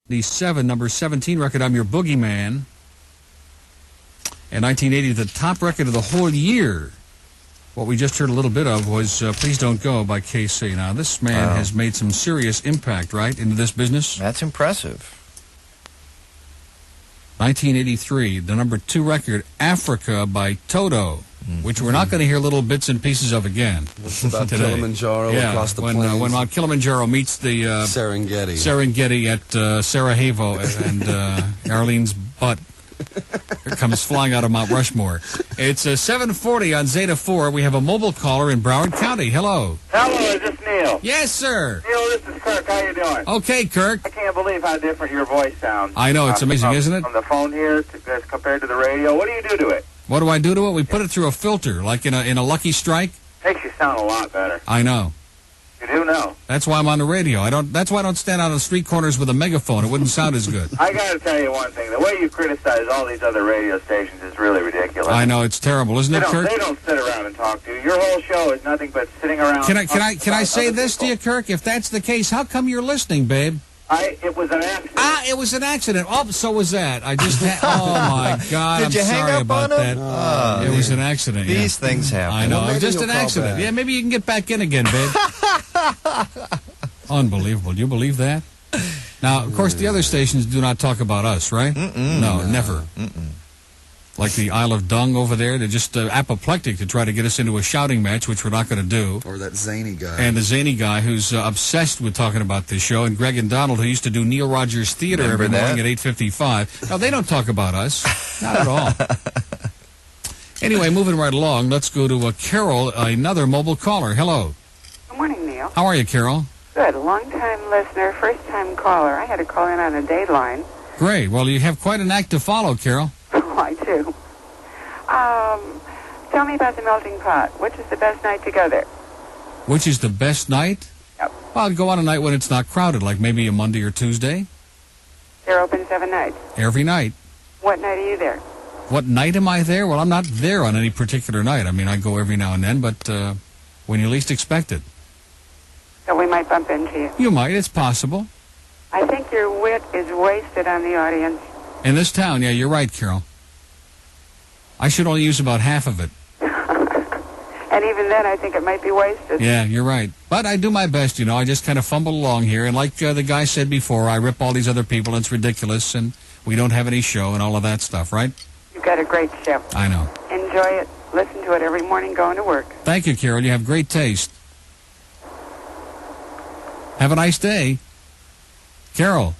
number 17 record, I'm Your Boogeyman. And 1980, the top record of the whole year. What we just heard a little bit of was Please Don't Go by KC. Now, this man has made some serious impact, right, into this business? That's impressive. 1983, the number 2 record, Africa by Toto, which we're not going to hear little bits and pieces of again. It's about today. Kilimanjaro across the plains. When Mount Kilimanjaro meets the Serengeti at Sarajevo and Arlene's butt comes flying out of Mount Rushmore. It's 7:40 on Zeta 4. We have a mobile caller in Broward County. Hello. Hello, is this Neil? Yes, sir. Neil, this is Kirk. How you doing? Okay, Kirk. I can't believe how different your voice sounds. I know, it's amazing, isn't it? On the phone here as compared to the radio. What do you do to it? What do I do to it? We put it through a filter, like in a Lucky Strike. Makes you sound a lot better. I know. You do know. That's why I'm on the radio. That's why I don't stand out on street corners with a megaphone. It wouldn't sound as good. I got to tell you one thing. The way you criticize all these other radio stations is really ridiculous. I know, it's terrible, isn't it, Kirk? They don't sit around and talk to you. Your whole show is nothing but sitting around. Can I say this to you, Kirk? If that's the case, how come you're listening, babe? It was an accident. It was an accident. Oh, so was that. I just oh, my God. Did you hang up about on him? that. It was an accident. These things happen. I know. Well, It was just an you'll call accident. back. Yeah, maybe you can get back in again, babe. Unbelievable. Do you believe that? Now, of course, the other stations do not talk about us, right? No, never. Like the Isle of Dung over there, they're just apoplectic to try to get us into a shouting match, which we're not going to do. Or that zany guy. And the zany guy who's obsessed with talking about this show, and Greg and Donald, who used to do Neil Rogers Theater every morning at 8:55. No, they don't talk about us. Not at all. Anyway, moving right along, let's go to Carol, another mobile caller. Hello. Good morning, Neil. How are you, Carol? Good. Long-time listener, first-time caller. I had to call in on a dateline. Great. Well, you have quite an act to follow, Carol. Oh, I do. Tell me about the Melting Pot. Which is the best night to go there? Which is the best night? Yep. Well, I'd go on a night when it's not crowded, like maybe a Monday or Tuesday. They're open 7 nights. Every night. What night are you there? What night am I there? Well, I'm not there on any particular night. I mean, I go every now and then, but when you least expect it. So we might bump into you. You might. It's possible. I think your wit is wasted on the audience. In this town, yeah, you're right, Carol. I should only use about half of it. And even then, I think it might be wasted. Yeah, you're right. But I do my best, you know. I just kind of fumble along here. And like the guy said before, I rip all these other people, and it's ridiculous, and we don't have any show and all of that stuff, right? You've got a great show. I know. Enjoy it. Listen to it every morning going to work. Thank you, Carol. You have great taste. Have a nice day. Carol.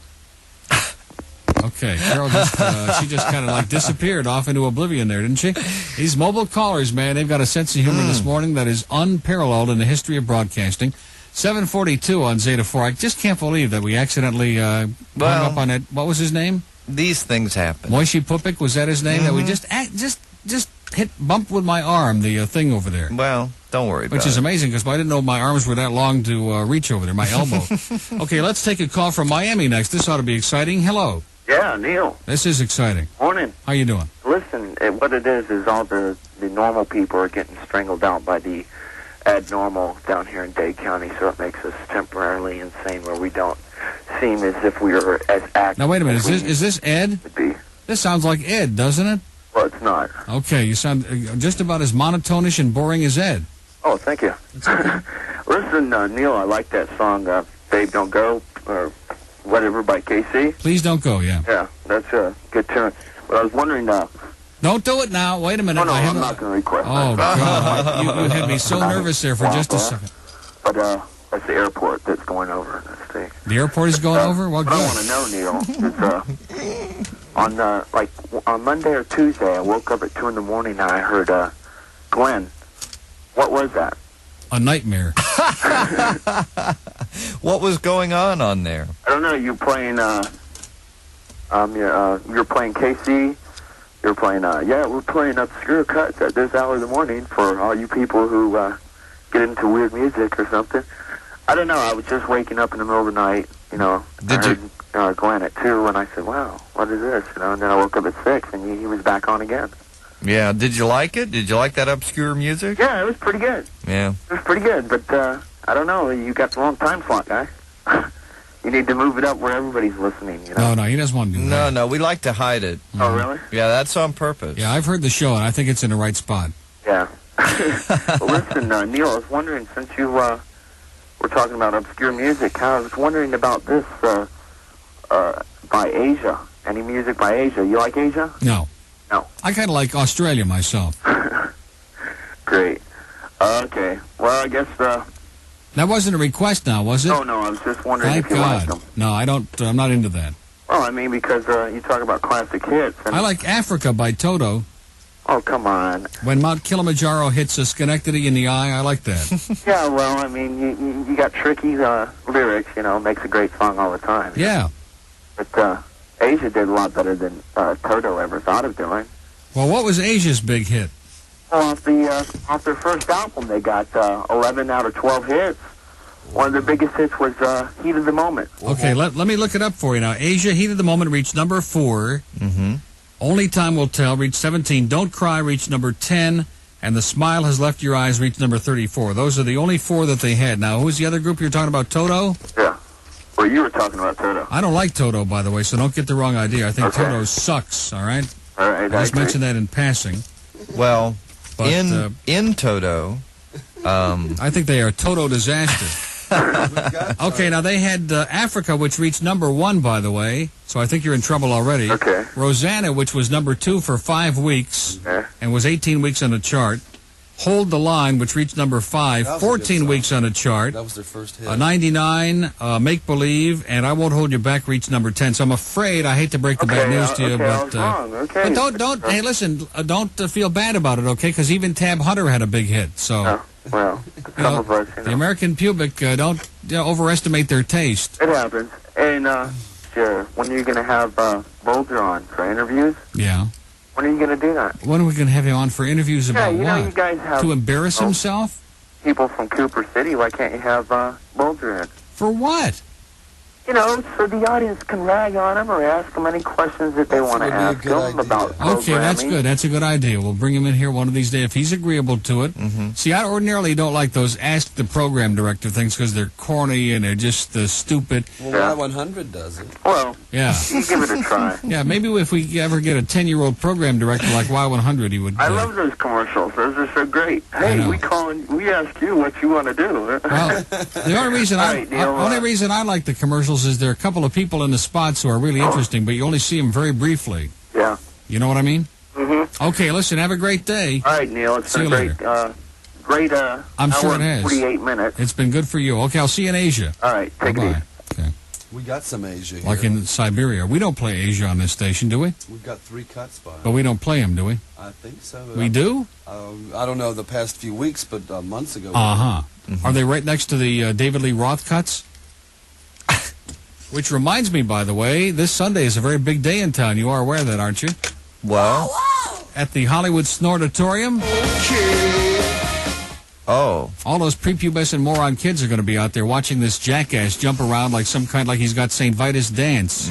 Okay, Carol she just kind of like disappeared off into oblivion there, didn't she? These mobile callers, man, they've got a sense of humor this morning that is unparalleled in the history of broadcasting. 7:42 on Zeta 4. I just can't believe that we accidentally hung up on it. What was his name? These things happen. Moishi Pupik, was that his name? That we just bumped with my arm, the thing over there. Well, don't worry about it. Which is amazing, because I didn't know my arms were that long to reach over there, my elbow. Okay, let's take a call from Miami next. This ought to be exciting. Hello. Yeah, Neil. This is exciting. Morning. How you doing? Listen, what it is all the normal people are getting strangled out by the abnormal down here in Dade County, so it makes us temporarily insane where we don't seem as if we are as active. Now, wait a minute. Is this Ed? This sounds like Ed, doesn't it? Well, it's not. Okay, you sound just about as monotonish and boring as Ed. Oh, thank you. Listen, Neil, I like that song, Babe Don't Go, or whatever, by KC. Please Don't Go, yeah. Yeah, that's a good tune. But I was wondering... Don't do it now. Wait a minute. No, I'm not going to request that. Oh, God. You had me so nervous there for just a second. But that's the airport that's going over. The airport is going over? Well, good. I want to know, Neil, is, on Monday or Tuesday, I woke up at 2 in the morning and I heard Glenn. What was that? A nightmare. What was going on there? I don't know. You're playing, you're playing KC. You're playing, we're playing obscure cuts at this hour of the morning for all you people who get into weird music or something. I don't know. I was just waking up in the middle of the night, you know. I heard Glenn at 2, and I said, wow, what is this? You know, and then I woke up at 6, and he was back on again. Yeah. Did you like it? Did you like that obscure music? Yeah, it was pretty good. Yeah. It was pretty good, but I don't know. You got the wrong time slot, guy. You need to move it up where everybody's listening, you know? No, he doesn't want to do that. No, we like to hide it. Oh, really? Yeah, that's on purpose. Yeah, I've heard the show, and I think it's in the right spot. Yeah. Well, listen, Neil, I was wondering, since you were talking about obscure music, I was wondering about this by Asia. Any music by Asia? You like Asia? No. No. I kind of like Australia myself. Great. Okay. Well, I guess... That wasn't a request now, was it? Oh, no, I was just wondering Thank if you God. liked them. No, I don't. I'm not into that. Well, I mean, because you talk about classic hits. And... I like Africa by Toto. Oh, come on. When Mount Kilimanjaro hits a Schenectady in the eye, I like that. Yeah, well, I mean, you got tricky lyrics, you know, makes a great song all the time. Yeah. But Asia did a lot better than Toto ever thought of doing. Well, what was Asia's big hit? Well, off their first album, they got 11 out of 12 hits. One of their biggest hits was Heat of the Moment. Okay, let me look it up for you now. Asia, Heat of the Moment, reached number 4. Mm-hmm. Only Time Will Tell reached 17. Don't Cry reached number 10. And The Smile Has Left Your Eyes reached number 34. Those are the only 4 that they had. Now, who's the other group you're talking about? Toto? Yeah. Well, you were talking about Toto. I don't like Toto, by the way, so don't get the wrong idea. I think Okay. Toto sucks, all right? All right, I just mentioned that in passing. Well, But, in Toto... I think they are a Toto disaster. Okay, now they had Africa, which reached number 1, by the way, so I think you're in trouble already. Okay. Rosanna, which was number 2 for 5 weeks and was 18 weeks on the chart. Hold the Line, which reached number 5, 14 weeks on the chart. That was their first hit. 99, Make Believe, and I Won't Hold You Back reached number 10. So I'm afraid, I hate to break the bad news to you, okay, I was but wrong. Okay. don't. Hey, listen, don't feel bad about it, okay? Because even Tab Hunter had a big hit. So Well, some of us, the American Pubic don't overestimate their taste. It happens. And sure, when are you going to have Boulder on for interviews? Yeah. When are you going to do that? When are we going to have him on for interviews about you what? know, you guys have To embarrass himself? people from Cooper City. Why can't you have Boulder in? For what? You know, so the audience can rag on him or ask him any questions that they want to ask him about programming. Okay, that's good. That's a good idea. We'll bring him in here one of these days if he's agreeable to it. Mm-hmm. See, I ordinarily don't like those ask the program director things because they're corny and they're just stupid. Well, Y100 does it. Well, Yeah. you give it a try. Yeah, maybe if we ever get a 10-year-old program director like Y100, he would... I love those commercials. Those are so great. I Hey, know. we ask you what you want to do. Well, the only reason only reason I like the commercials is there are a couple of people in the spots who are really interesting, but you only see them very briefly. Yeah. You know what I mean? Mm-hmm. Okay, listen, have a great day. All right, Neil. It's See been you great, I'm hour sure it and has. 48 minutes. It's been good for you. Okay, I'll see you in Asia. All right, take it easy. Bye-bye. Okay. We got some Asia here. Like in Siberia. We don't play Asia on this station, do we? We've got 3 cuts by. But we don't play them, do we? I think so. We do? I don't know the past few weeks, but months ago. Uh-huh. Mm-hmm. Are they right next to the David Lee Roth cuts? Which reminds me, by the way, this Sunday is a very big day in town. You are aware of that, aren't you? Well... At the Hollywood Snortatorium. Oh. All those prepubescent moron kids are going to be out there watching this jackass jump around like he's got St. Vitus dance.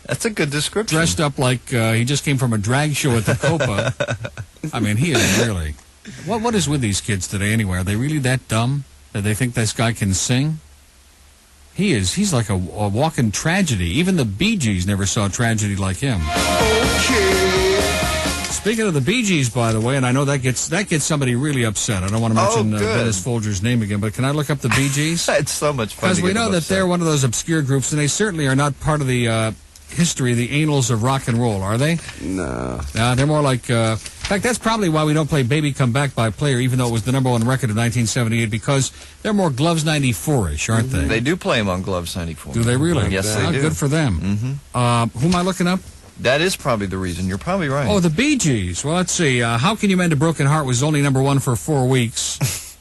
That's a good description. Dressed up like he just came from a drag show at the Copa. I mean, he is really... What is with these kids today anyway? Are they really that dumb that they think this guy can sing? He's like a walking tragedy. Even the Bee Gees never saw a tragedy like him. Speaking of the Bee Gees, by the way, and I know that gets somebody really upset. I don't want to mention Dennis Folger's name again, but can I look up the Bee Gees? It's so much fun. Because we know that they're one of those obscure groups, and they certainly are not part of the history, the annals of rock and roll, are they? No. They're more like... in fact, that's probably why we don't play Baby Come Back by Player, even though it was the #1 record of 1978, because they're more Gloves 94-ish, aren't they? They do play them on Gloves 94. Do they really? Yes, they do. Good for them. Mm-hmm. Who am I looking up? That is probably the reason. You're probably right. Oh, the Bee Gees. Well, let's see. How Can You Mend a Broken Heart was only #1 for 4 weeks.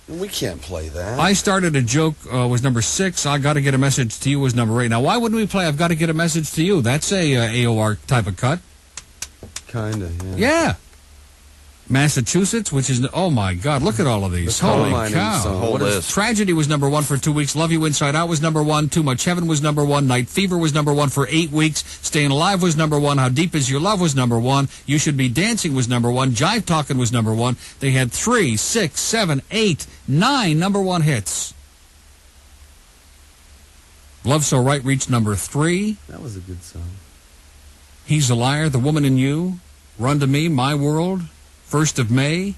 We can't play that. I Started a Joke was #6. I Gotta Get a Message to You was #8. Now, why wouldn't we play I've Gotta Get a Message to You? That's a AOR type of cut. Kind of, yeah. Yeah. Massachusetts, which is... Oh, my God. Look at all of these. Holy cow. Whole list. Tragedy was #1 for 2 weeks. Love You Inside Out was #1. Too Much Heaven was #1. Night Fever was #1 for 8 weeks. Staying Alive was #1. How Deep Is Your Love was #1. You Should Be Dancing was #1. Jive Talkin' was #1. They had 3, 6, 7, 8, 9 #1 hits. Love So Right reached number 3. That was a good song. He's a Liar, The Woman in You, Run to Me, My World, 1st of May,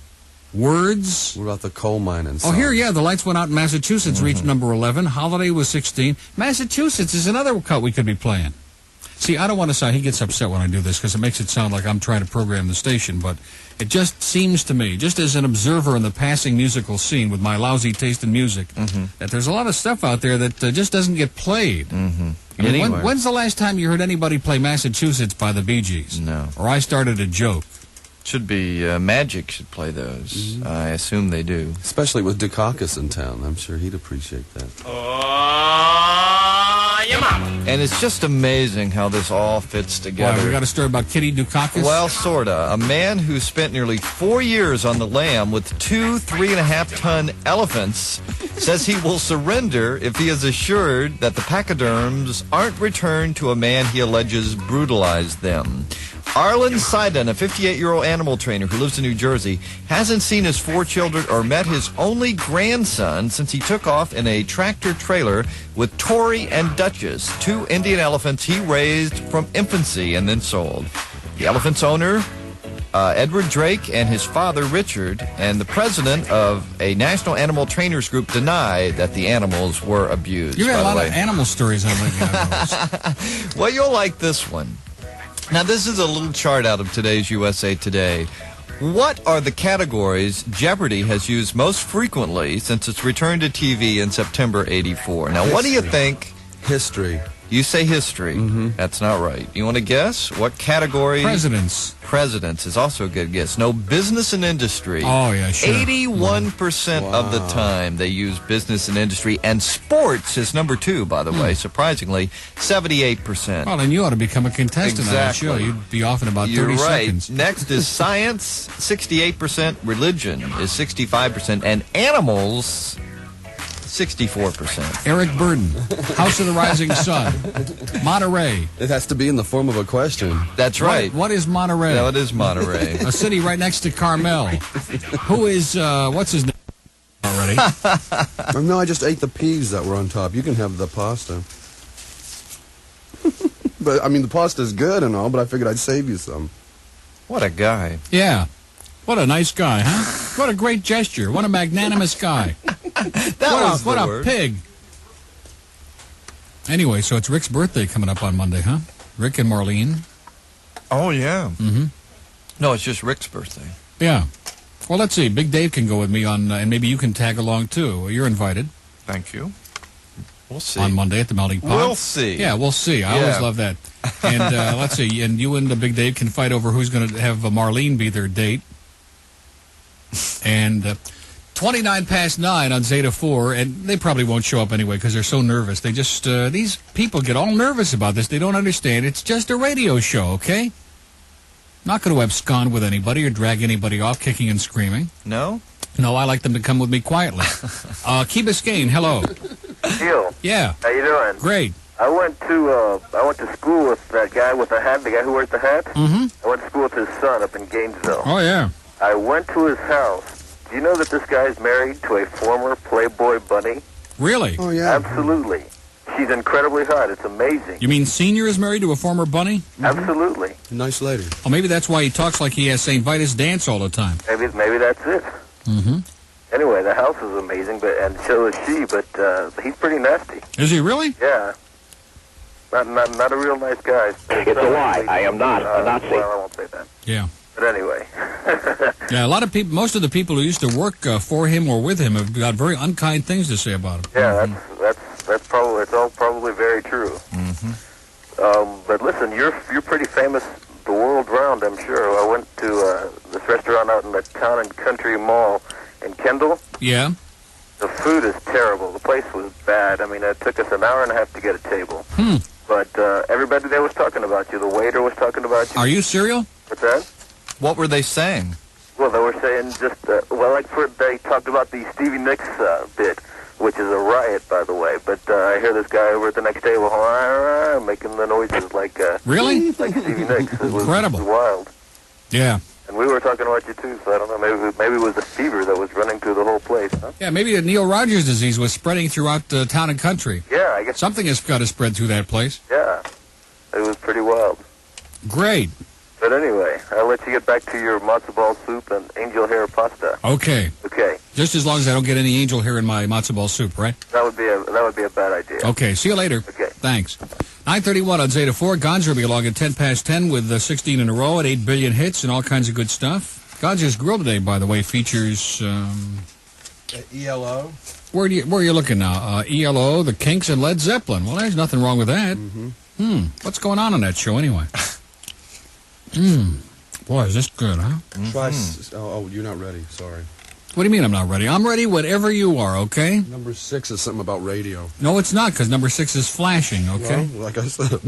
Words. What about the coal mining Oh, song? here, yeah, The Lights Went Out in Massachusetts reached number 11. Holiday was 16. Massachusetts is another cut we could be playing. See, I don't want to sound, he gets upset when I do this because it makes it sound like I'm trying to program the station, but it just seems to me, just as an observer in the passing musical scene with my lousy taste in music, that there's a lot of stuff out there that just doesn't get played. I mean, when's the last time you heard anybody play Massachusetts by the Bee Gees? No. Or I Started a Joke? Should be Magic should play those. I assume they do. Especially with Dukakis in town. I'm sure he'd appreciate that. And it's just amazing how this all fits together. Why, we got a story about Kitty Dukakis? Well, sorta. A man who spent nearly 4 years on the lam with 2 3.5-ton elephants says he will surrender if he is assured that the pachyderms aren't returned to a man he alleges brutalized them. Arlen Sidon, a 58-year-old animal trainer who lives in New Jersey, hasn't seen his 4 children or met his only grandson since he took off in a tractor-trailer with Tori and Duchess, 2 Indian elephants he raised from infancy and then sold. The elephant's owner, Edward Drake, and his father, Richard, and the president of a national animal trainers group deny that the animals were abused. You got a lot of animal stories on my Well, you'll like this one. Now, this is a little chart out of today's USA Today. What are the categories Jeopardy has used most frequently since its return to TV in September '84? Now, what do you think? History. You say history. That's not right. You want to guess? What category? Presidents. Presidents is also a good guess. No, business and industry. Oh, yeah, sure. 81% of the time they use business and industry. And sports is number 2, by the way, surprisingly, 78%. Well, then you ought to become a contestant on that show. You'd be off in about 30 You're right. seconds. Next is science, 68%. Religion is 65%. And animals, 64%. Eric Burden, House of the Rising Sun, Monterey. It has to be in the form of a question. That's right. What is Monterey? No, it is Monterey. A city right next to Carmel. Who is, what's his name already? No, I just ate the peas that were on top. You can have the pasta. But, I mean, the pasta's good and all, but I figured I'd save you some. What a guy. Yeah. What a nice guy, huh? What a great gesture. What a magnanimous guy. What a pig. Anyway, so it's Rick's birthday coming up on Monday, huh? Rick and Marlene. Oh, yeah. No, it's just Rick's birthday. Yeah. Well, let's see. Big Dave can go with me on, and maybe you can tag along, too. You're invited. Thank you. We'll see. On Monday at the Melting Pot. We'll see. Yeah, we'll see. I always love that. And let's see. And you and the Big Dave can fight over who's going to have Marlene be their date. And 29 past 9 on Zeta 4, and they probably won't show up anyway because they're so nervous. They just, these people get all nervous about this. They don't understand. It's just a radio show, okay? Not going to abscond with anybody or drag anybody off kicking and screaming. No? No, I like them to come with me quietly. Key Biscayne, hello. Gil. Yeah. How you doing? Great. I went to school with that guy with the hat, the guy who wears the hat. I went to school with his son up in Gainesville. Oh, yeah. I went to his house. Do you know that this guy's married to a former Playboy bunny? Really? Oh, yeah. Absolutely. She's incredibly hot. It's amazing. You mean Senior is married to a former bunny? Absolutely. Nice lady. Oh, maybe that's why he talks like he has St. Vitus dance all the time. Maybe that's it. Anyway, the house is amazing, and so is she. But he's pretty nasty. Is he really? Yeah. Not a real nice guy. It's a lie. I am not a Nazi. Well, I won't say that. Yeah. But anyway. Yeah, a lot of people, most of the people who used to work for him or with him have got very unkind things to say about him. Yeah, that's probably, it's all probably very true. But listen, you're pretty famous the world round, I'm sure. I went to this restaurant out in the Town and Country Mall in Kendall. Yeah. The food is terrible. The place was bad. I mean, it took us an hour and a half to get a table. But everybody there was talking about you. The waiter was talking about you. Are you serial? What's that? What were they saying? Well, they were saying just, they talked about the Stevie Nicks bit, which is a riot, by the way. But I hear this guy over at the next table making the noises like really? like Stevie Nicks. It was incredible. Wild. Yeah. And we were talking about you, too, so I don't know. Maybe it was the fever that was running through the whole place, huh? Yeah, maybe the Neil Rogers disease was spreading throughout town and country. Yeah, I guess. Something has got to spread through that place. Yeah. It was pretty wild. Great. But anyway, I'll let you get back to your matzo ball soup and angel hair pasta. Okay. Okay. Just as long as I don't get any angel hair in my matzo ball soup, right? That would be a bad idea. Okay, see you later. Okay. Thanks. 9:31 on Zeta 4. Gonza will be along at 10 past 10 with 16 in a row at 8 billion hits and all kinds of good stuff. Gonza's Grill today, by the way, features... ELO? Where are you looking now? ELO, the Kinks, and Led Zeppelin. Well, there's nothing wrong with that. What's going on that show anyway? Boy, is this good, huh? Try... Oh, you're not ready. Sorry. What do you mean I'm not ready? I'm ready whenever you are, okay? Number 6 is something about radio. No, it's not, because number 6 is flashing, okay? Well, like I said.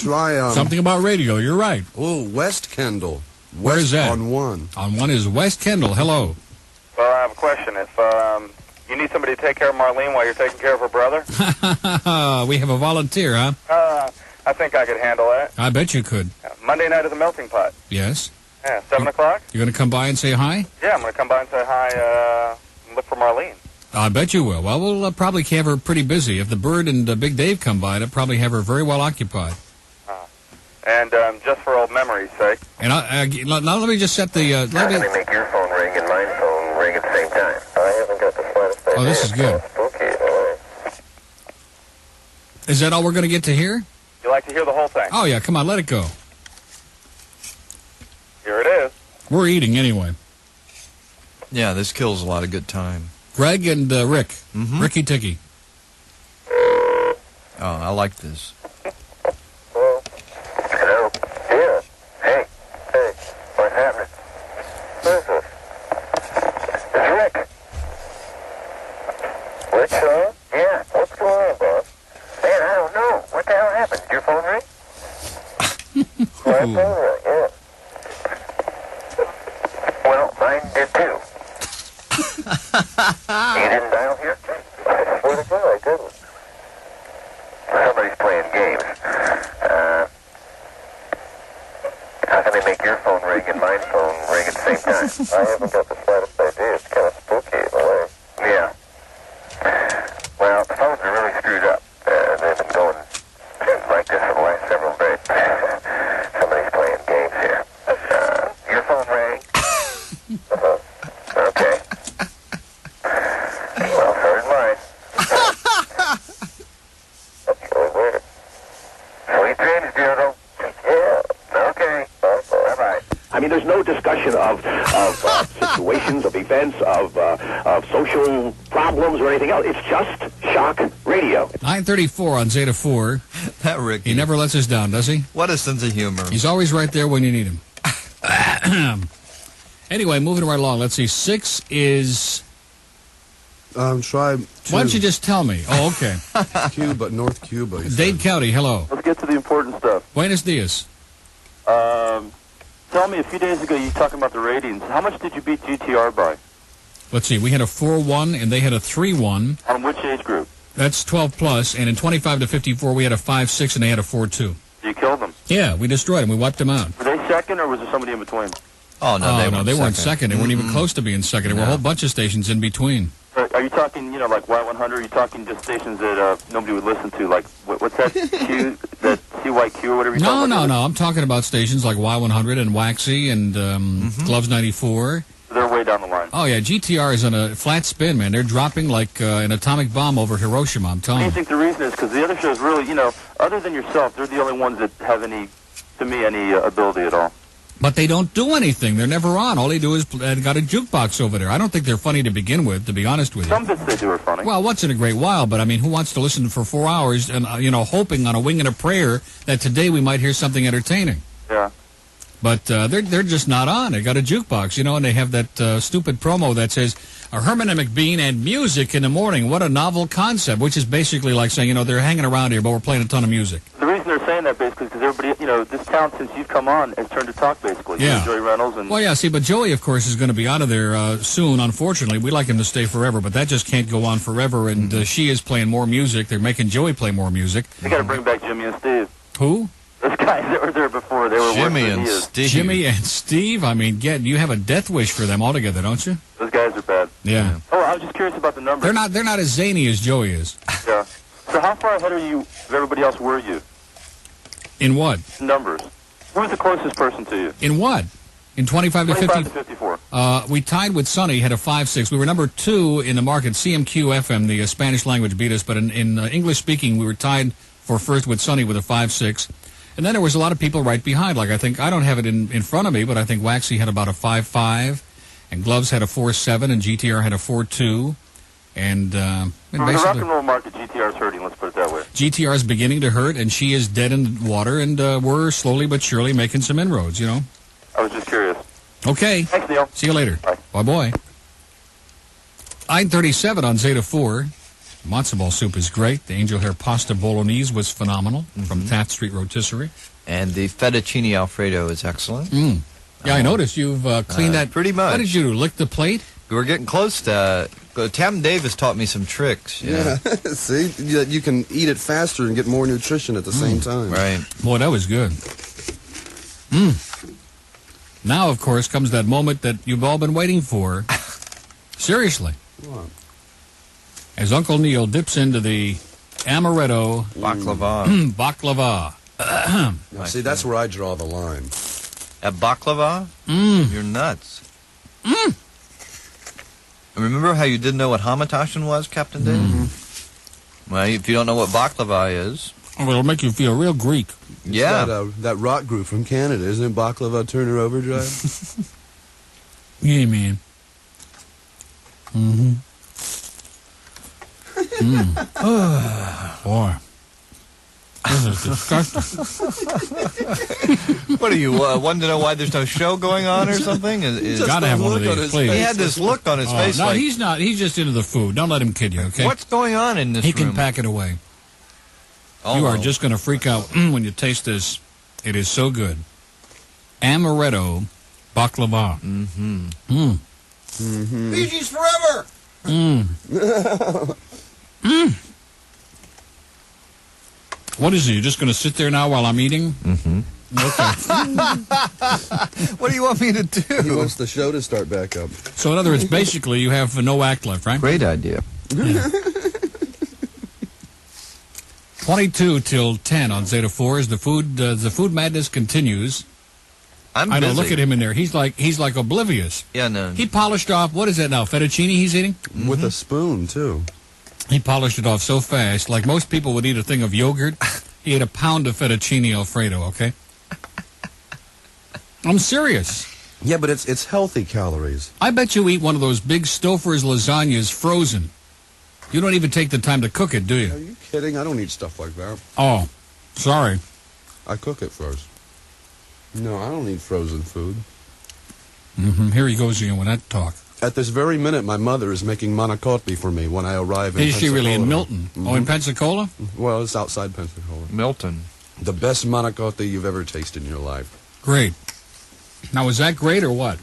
Try... Something about radio, you're right. Oh, West Kendall. Where's that? On 1. On 1 is West Kendall. Hello. Well, I have a question. If you need somebody to take care of Marlene while you're taking care of her brother, We have a volunteer, huh? I think I could handle that. I bet you could. Monday night at the Melting Pot. Yes. Yeah, 7 o'clock? You're going to come by and say hi? Yeah, I'm going to come by and say hi, and look for Marlene. I bet you will. Well, we'll probably have her pretty busy. If the Bird and Big Dave come by, it'll probably have her very well occupied. And just for old memory's sake. And now let me just set the... How can I make your phone ring and mine phone ring at the same time? I haven't got the slightest idea. Oh, this is good. Okay. Is that all we're going to get to hear? You like to hear the whole thing? Oh, yeah, come on, let it go. Here it is. We're eating anyway. Yeah, this kills a lot of good time. Greg and Rick. Ricky Ticky. Oh, I like this. Hello? Yeah. Hey. What's happening? Who is this? It's Rick. Rick Shaw? Yeah. What's going on, boss? Man, I don't know. What the hell happened? Did your phone ring? My phone rang, yeah. Well, mine did too. You didn't dial here? I swear to God, I didn't. Somebody's playing games. How can they make your phone ring and mine phone ring at the same time? I haven't got the slightest idea. It's kind of spooky in a way. Yeah. Well, the phones are really screwed up. They've been going like this for the last several days. Somebody's playing games here. Your phone rang? Okay. Well, so did mine. That's really weird. Sweet dreams, Deirdre. Yeah. Okay. Bye-bye. I mean, there's no discussion of situations, of events, of social problems or anything else. It's just shock radio. 9:34 on Zeta 4. That Ricky. He never lets us down, does he? What a sense of humor. He's always right there when you need him. Anyway, moving right along. Let's see. 6 is... Try... Why don't you just tell me? Oh, okay. Cuba, North Cuba. Dade County, hello. Let's get to the important stuff. Buenos dias. Tell me, a few days ago you were talking about the ratings. How much did you beat GTR by? Let's see. We had a 4-1, and they had a 3-1. On which age group? That's 12 plus, and in 25 to 54, we had a 5-6, and they had a 4-2. You killed them. Yeah, we destroyed them. We wiped them out. Were they second, or was there somebody in between? Oh, no, they weren't second. They weren't even close to being second. There were a whole bunch of stations in between. Are you talking, like Y100? Are you talking just stations that nobody would listen to? Like, what's that Q, that CYQ or whatever you're talking about? No. I'm talking about stations like Y100 and WAXY and Gloves 94. They're way down the line. Oh, yeah. GTR is on a flat spin, man. They're dropping like an atomic bomb over Hiroshima, I'm telling I you. think the reason is because the other shows really, other than yourself, they're the only ones that have any ability at all. But they don't do anything. They're never on. All they do is got a jukebox over there. I don't think they're funny to begin with, to be honest with you. Some bits they do are funny. Well, once in a great while, but I mean, who wants to listen for 4 hours and, hoping on a wing and a prayer that today we might hear something entertaining? Yeah. But they're just not on. They got a jukebox, and they have that stupid promo that says, a hermeneutic bean and music in the morning. What a novel concept, which is basically like saying, they're hanging around here, but we're playing a ton of music. The reason they're saying that basically is because everybody, this town, since you've come on, has turned to talk basically. Yeah. Joey Reynolds and... Well, yeah, see, but Joey, of course, is going to be out of there soon, unfortunately. We'd like him to stay forever, but that just can't go on forever, and she is playing more music. They're making Joey play more music. They got to bring back Jimmy and Steve. Who? Let's guys that were there before. They were Jimmy worse than and he is. Steve. Jimmy and Steve, I mean, you have a death wish for them altogether, don't you? Those guys are bad. Yeah. Oh, I was just curious about the numbers. They're not as zany as Joey is. Yeah. So how far ahead of everybody else were you? In what? Numbers. Who was the closest person to you? In what? In 25 to 50? 25 to 54. We tied with Sonny, had a 5-6. We were number 2 in the market. CMQ FM, the Spanish language, beat us, but in English speaking, we were tied for first with Sonny with a 5-6. And then there was a lot of people right behind. Like, I don't have it in front of me, but I think Waxy had about a 5-5, and Gloves had a 4-7, and GTR had a 4-2. And For the rock and roll market, GTR is hurting, let's put it that way. GTR is beginning to hurt, and she is dead in the water, and we're slowly but surely making some inroads, you know? I was just curious. Okay. Thanks, Neil. See you later. Bye. Bye-bye. 9:37 on Zeta 4. Matzo ball soup is great. The angel hair pasta bolognese was phenomenal from Taft Street Rotisserie. And the fettuccine Alfredo is excellent. Yeah, I noticed you've cleaned that. Pretty much. What did you do, lick the plate? We're getting close to... Tam Davis taught me some tricks. Yeah. See, you can eat it faster and get more nutrition at the same time. Right. Boy, that was good. Now, of course, comes that moment that you've all been waiting for. Seriously. What? As Uncle Neil dips into the amaretto Baklava. baklava. Now, see, that's where I draw the line. At baklava? You're nuts. Remember how you didn't know what hamantashen was, Captain Dave? Well, if you don't know what baklava is... Oh, it'll make you feel real Greek. Yeah. That rock group from Canada, isn't it? Baklava Turner Overdrive? Yeah, man. Boy. This is disgusting. What are you, wanting to know why there's no show going on or something? Gotta have one of these, please. He had this look on his face No, like... he's not. He's just into the food. Don't let him kid you, okay? What's going on in this He room? can pack it away. Oh, You are just going to freak out when you taste this. It is so good. Amaretto baklava. Fiji's forever! What is it? You're just going to sit there now while I'm eating? Okay. What do you want me to do? He wants the show to start back up. So, in other words, basically, you have no act left, right? Great idea. 22 till 10 on Zeta 4 as the food madness continues. I'm I know, busy. look at him in there. He's like oblivious. Yeah, no. He polished off, what is that now, fettuccine he's eating? With a spoon, too. He polished it off so fast, like most people would eat a thing of yogurt. He ate a pound of fettuccine Alfredo, okay? I'm serious. Yeah, but it's healthy calories. I bet you eat one of those big Stouffer's lasagnas frozen. You don't even take the time to cook it, do Are you? you kidding? I don't eat stuff like that. Oh, sorry. I cook it first. No, I don't eat frozen food. Here he goes again with that talk. At this very minute, my mother is making manicotti for me when I arrive in Is she really in Pensacola. Milton? Oh, in Pensacola? Well, it's outside Pensacola. Milton. The best manicotti you've ever tasted in your life. Great. Now, is that great or what?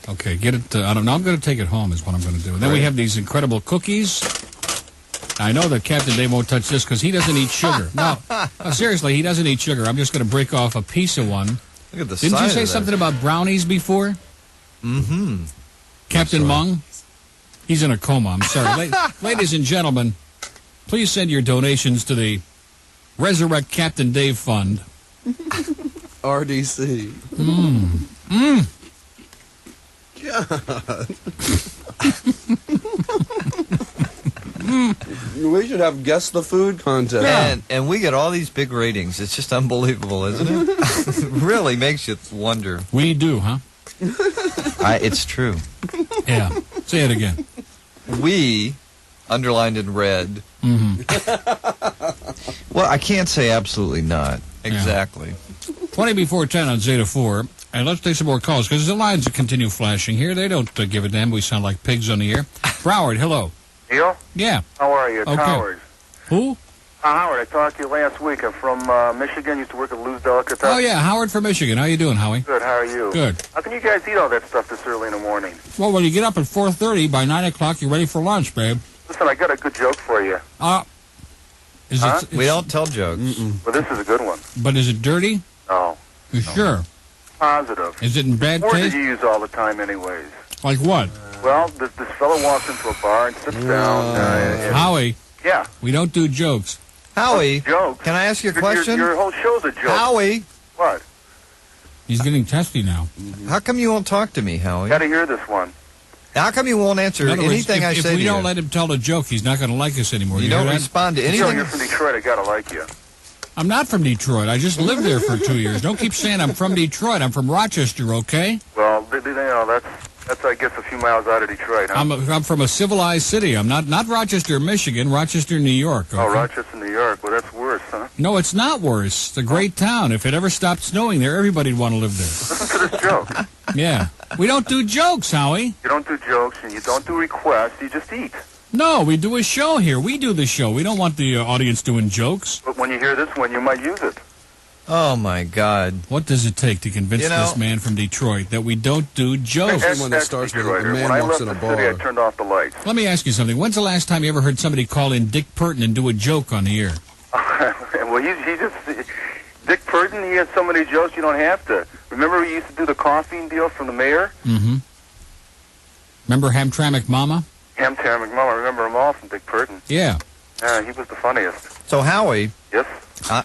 Okay, get it. I don't know. I'm going to take it home is what I'm going to do. And then we have these incredible cookies. I know that Captain Dave won't touch this because he doesn't eat sugar. No, seriously, he doesn't eat sugar. I'm just going to break off a piece of one. Look at the Didn't size you say of that. something about brownies before? Captain Mung? He's in a coma. I'm sorry. Ladies and gentlemen, please send your donations to the Resurrect Captain Dave Fund. RDC. We should have guess the food contest. And we get all these big ratings. It's just unbelievable, isn't it? It really makes you wonder. We do, huh? It's true. Yeah. Say it again. We, underlined in red. Well, I can't say absolutely not. Exactly. 20 before 10 on Zeta 4. And let's take some more calls, because the lines continue flashing here. They don't give a damn. We sound like pigs on the air. Broward, hello. Neil? Yeah. How are you? It's Okay. Howard. Who? Howard, I talked to you last week. I'm from Michigan. Used to work at Lou's Delicatessen. Oh, yeah, Howard from Michigan. How you doing, Howie? Good, how are you? Good. How can you guys eat all that stuff this early in the morning? Well, when you get up at 4:30, by 9 o'clock, you're ready for lunch, babe. Listen, I got a good joke for you. Is Huh? it? We don't tell jokes. Well, this is a good one. But is it dirty? No. You sure? Positive. Is it in bad What taste? did you use all the time anyways? Like what? Well, this fellow walks into a bar and sits down. Howie, Yeah. we don't do jokes. Howie, Joke. can I ask you a question? Your whole show's a joke. Howie, What? He's getting testy now. how come you won't talk to me, Howie? Got to hear this one. How come you won't answer In other words, anything I if say we to you? don't let him tell a joke, he's not going to like us anymore. You You don't hear that? respond to You know, anything. you're from Detroit. I got to like you. I'm not from Detroit. I just lived there for 2 years. Don't keep saying I'm from Detroit. I'm from Rochester, okay? Well, you know, that's I guess, a few miles out of Detroit, huh? I'm from a civilized city. I'm not Rochester, Michigan. Rochester, New York. Okay? Oh, Rochester, New York. Well, that's worse, huh? No, it's not worse. It's a great town. If it ever stopped snowing there, everybody'd want to live there. Listen to this joke. Yeah. We don't do jokes, Howie. You don't do jokes and you don't do requests. You just eat. No, we do a show here. We do the show. We don't want the audience doing jokes. But when you hear this one, you might use it. Oh, my God. What does it take to convince You know- this man from Detroit that we don't do jokes? Someone that starts with a Detroiter. man When I walks left in a the city, I bar. turned off the lights. Let me ask you something. When's the last time you ever heard somebody call in Dick Purton and do a joke on the air? Well, he just... Dick Purton, he has so many jokes you don't have to. Remember he used to do the coffee deal from the mayor? Mm-hmm. Remember Hamtramck Mama? Hamtramck McMullen. I remember them all from Dick Purton. Yeah. Yeah, he was the funniest. So, Howie, Yes? uh,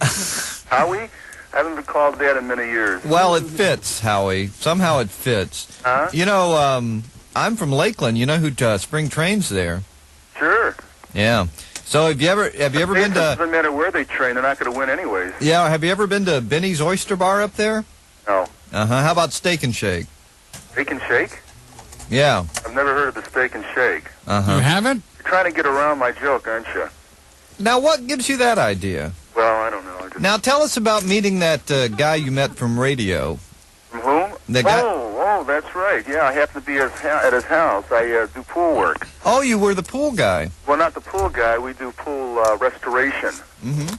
Howie? I haven't been called that in many years. well, it fits, Howie. Somehow it fits. Huh? You know, I'm from Lakeland. You know who spring trains there? Sure. Yeah. So have you ever been It to? doesn't matter where they train. They're not going to win anyways. Yeah. Have you ever been to Benny's Oyster Bar up there? No. How about Steak and Shake? Steak and Shake? Yeah. I've never heard of the Steak and Shake. You haven't? You're trying to get around my joke, aren't you? Now, what gives you that idea? Well, I don't know. I just... Now, tell us about meeting that guy you met from radio. From whom? The guy. Oh, that's right. Yeah, I happen to be at his house. I do pool work. Oh, you were the pool guy. Well, not the pool guy. We do pool restoration. Mm-hmm.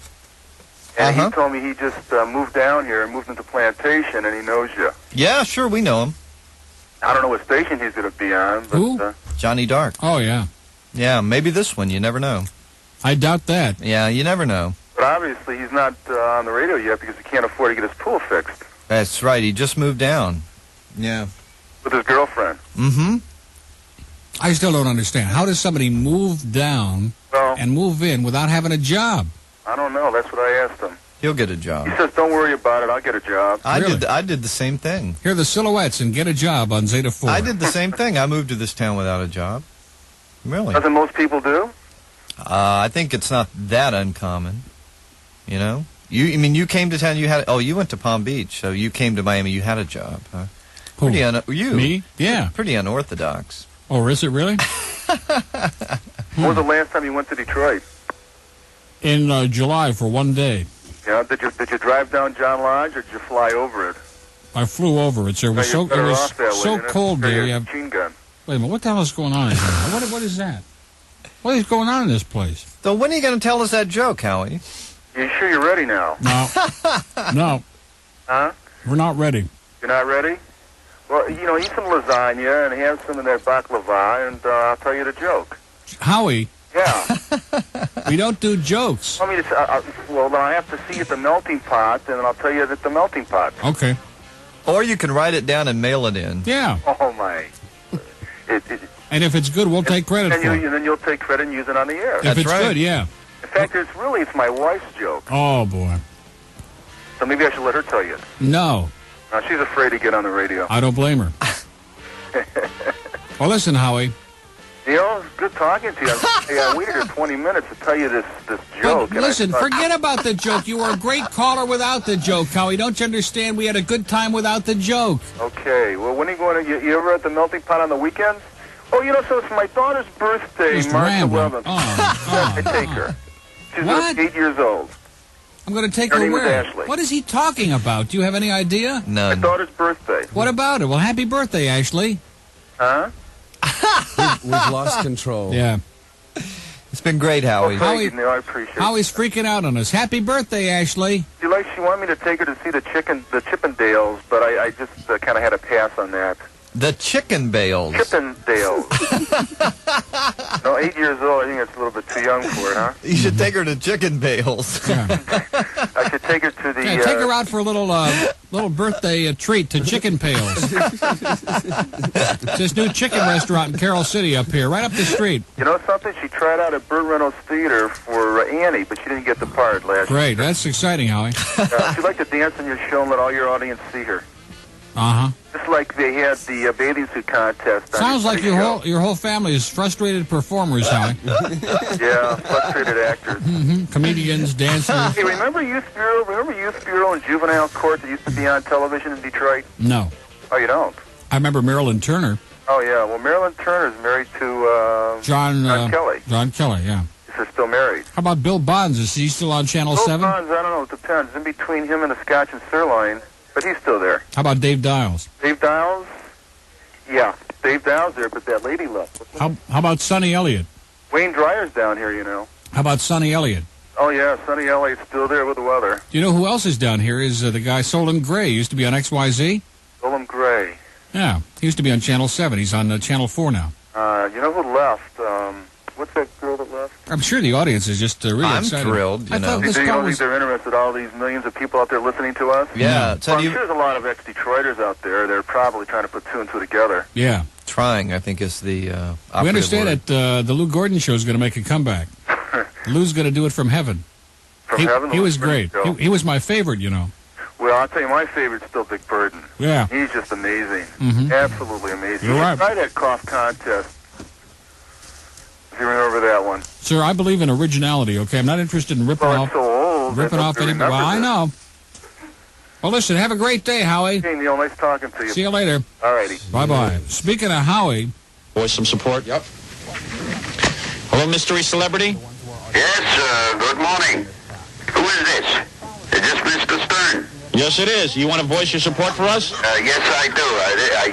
And he told me he just moved down here and moved into Plantation, and he knows you. Yeah, sure, we know him. I don't know what station he's going to be on, but... Who? Johnny Dark. Oh, yeah. Yeah, maybe this one. You never know. I doubt that. Yeah, you never know. But obviously he's not on the radio yet because he can't afford to get his pool fixed That's right. He just moved down. Yeah. with his girlfriend. Mm-hmm. I still don't understand. How does somebody move down Well, and move in without having a job? I don't know. That's what I asked him. He'll get a job. He says, don't worry about it. I'll get a job. Really? I did the same thing. Hear the Silhouettes and get a job on Zeta 4. I did the same thing. I moved to this town without a job. Really? Doesn't most people do? I think it's not that uncommon. You know? You came to town, you went to Palm Beach, so you came to Miami, you had a job, huh? Who? You? Me? Yeah. Pretty unorthodox. Oh, is it really? When was the last time you went to Detroit? In July for 1 day. Yeah, did you drive down John Lodge or did you fly over it? I flew over it, sir. It was You're so, it better was off that way. so You don't have to cold carry there. a You have, machine gun. wait a minute, what the hell is going on in here? What is that? What is going on in this place? So when are you going to tell us that joke, Howie? You sure you're ready now? No. No, Huh? we're not ready. You're not ready? Well, eat some lasagna and have some of that baklava, and I'll tell you the joke. Howie, Yeah. we don't do jokes. I mean, well, then I have to see you at the melting pot, and then I'll tell you at the melting pot. Okay. Or you can write it down and mail it in. Yeah. Oh, my. And if it's good, we'll take credit for it. And then you'll take credit and use it on the air. If That's it's right. good, yeah. In fact, it's my wife's joke. Oh, boy. So maybe I should let her tell you it. No, She's afraid to get on the radio. I don't blame her. Well, listen, Howie. It's good talking to you. I waited here 20 minutes to tell you this joke. But listen, forget about the joke. You were a great caller without the joke, Howie. Don't you understand? We had a good time without the joke. Okay. Well, when are you going to... You ever at the melting pot on the weekends? Oh, so it's my daughter's birthday, Just March rambling. 11th. Oh, I take her. She's What? 8 years old. I'm going to take Her her name is where? Ashley. What is he talking about? Do you have any idea? My None. daughter's birthday. What about it? Well, happy birthday, Ashley. Huh? We've lost control. Yeah. It's been great, Howie. Thank Howie- you, Neil. I appreciate it. Howie's freaking out on us. Happy birthday, Ashley. She wanted me to take her to see the Chippendales, but I just kind of had to pass on that. The Chicken Bales. Chippendales. No, 8 years old. I think it's a little bit too young for it, huh? You should take her to Chicken Bales. Yeah. I should take her to the... Yeah, take her out for a little birthday treat to Chicken Pails. It's this new chicken restaurant in Carroll City up here, right up the street. You know something? She tried out at Burt Reynolds Theater for Annie, but she didn't get the part last year. Great, that's exciting, Howie. She'd like to dance in your show and let all your audience see her. Uh-huh. Just like they had the bathing suit contest. Sounds like your whole family is frustrated performers, Howie. Yeah, frustrated actors. Mm-hmm. Comedians, dancers. Hey, remember Youth Bureau? Remember Youth Bureau and Juvenile Court that used to be on television in Detroit? No. Oh, you don't? I remember Marilyn Turner. Oh, yeah. Well, Marilyn Turner's married to John Kelly. John Kelly, yeah. They're still married. How about Bill Bonds? Is he still on Channel 7? Bill Bonds, I don't know. It depends. In between him and the Scotch and Sirloin, but he's still there. How about Dave Dials? Dave Dials? Yeah, Dave Dials there, but that lady left. How about Sonny Elliott? Wayne Dryer's down here, you know. How about Sonny Elliott? Oh, yeah, Sonny Elliott's still there with the weather. You know who else is down here is the guy Solon Gray. Used to be on XYZ. Solon Gray. Yeah, he used to be on Channel 7. He's on Channel 4 now. You know who left? What's that girl that left? I'm sure the audience is just really excited. I'm thrilled, you know. thought this Do you call don't think was... they're interested, all these millions of people out there listening to us? Yeah, Well, I'm sure there's a lot of ex-Detroiters out there. They're probably trying to put two and two together. Yeah. trying, I think, is the operative We understand word. that the Lou Gordon show is going to make a comeback. Lou's going to do it from heaven. From heaven? He was great. He was my favorite, you know. Well, I'll tell you, my favorite's still Dick Burton. Yeah. He's just amazing. Mhm. Absolutely amazing. You're right. Try that cough contest. If you remember that one. Sir, I believe in originality, okay? I'm not interested in ripping Well, off it's so old. ripping off anybody. Well, I know. Well, listen, have a great day, Howie. Hey, Neil, nice talking to you. See you later. All righty. Bye-bye. Speaking of Howie... Voice some support? Yep. Hello, mystery celebrity? Yes, good morning. Who is this? Is this Mr. Stern? Yes, it is. You want to voice your support for us? Yes, I do.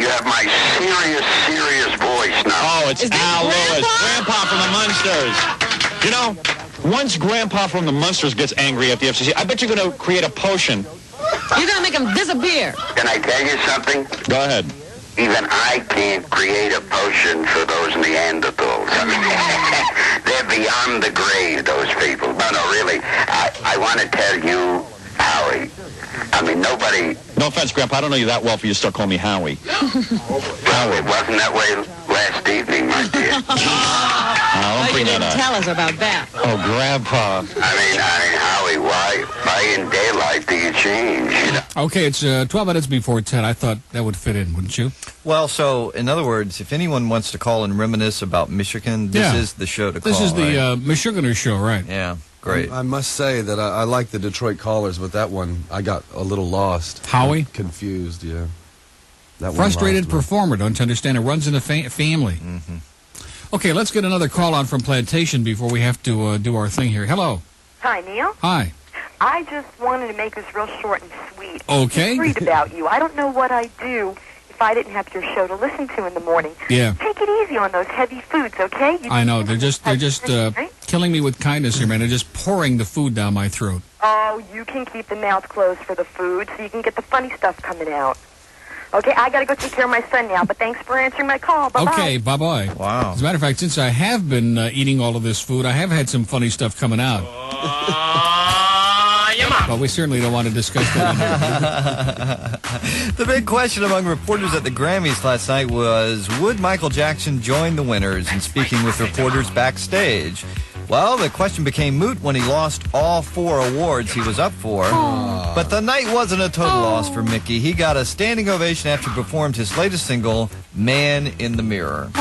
You have my serious voice now. Oh, it's Al Lewis, Grandpa from the Munsters. You know, once Grandpa from the Munsters gets angry at the FCC, I bet you're going to create a potion. You're going to make him disappear. Can I tell you something? Go ahead. Even I can't create a potion for those Neanderthals. I mean, they're beyond the grave, those people. No, really. I want to tell you, Howie, I mean, nobody... No offense, Grandpa, I don't know you that well for you to start calling me Howie. Well, it wasn't that way last evening, my dear. Don't bring you that didn't up. tell us about that. Oh, Grandpa. I mean, Howie, why in daylight do you change? You know? Okay, it's 12 minutes before 10. I thought that would fit in, wouldn't you? Well, so, in other words, if anyone wants to call and reminisce about Michigan, this is the show to call. This is the right? Michiganer show, right? Yeah, great. I must say that I like the Detroit callers, but that one, I got a little lost. Howie? Confused, yeah. That Frustrated one lost me. performer, don't you understand? It runs in the family. Mm-hmm. Okay, let's get another call on from Plantation before we have to do our thing here. Hello. Hi, Neil. Hi. I just wanted to make this real short and sweet. Okay. I'm worried about you. I don't know what I'd do if I didn't have your show to listen to in the morning. Yeah. Take it easy on those heavy foods, okay? I know. They're just killing me with kindness here, man. They're just pouring the food down my throat. Oh, you can keep the mouth closed for the food so you can get the funny stuff coming out. Okay, I got to go take care of my son now, but thanks for answering my call. Bye-bye. Okay, bye-bye. Wow. As a matter of fact, since I have been eating all of this food, I have had some funny stuff coming out. But we certainly don't want to discuss that in here. The big question among reporters at the Grammys last night was, would Michael Jackson join the winners in speaking with reporters backstage? Well, the question became moot when he lost all 4 awards he was up for. But the night wasn't a total loss for Mickey. He got a standing ovation after he performed his latest single, Man in the Mirror.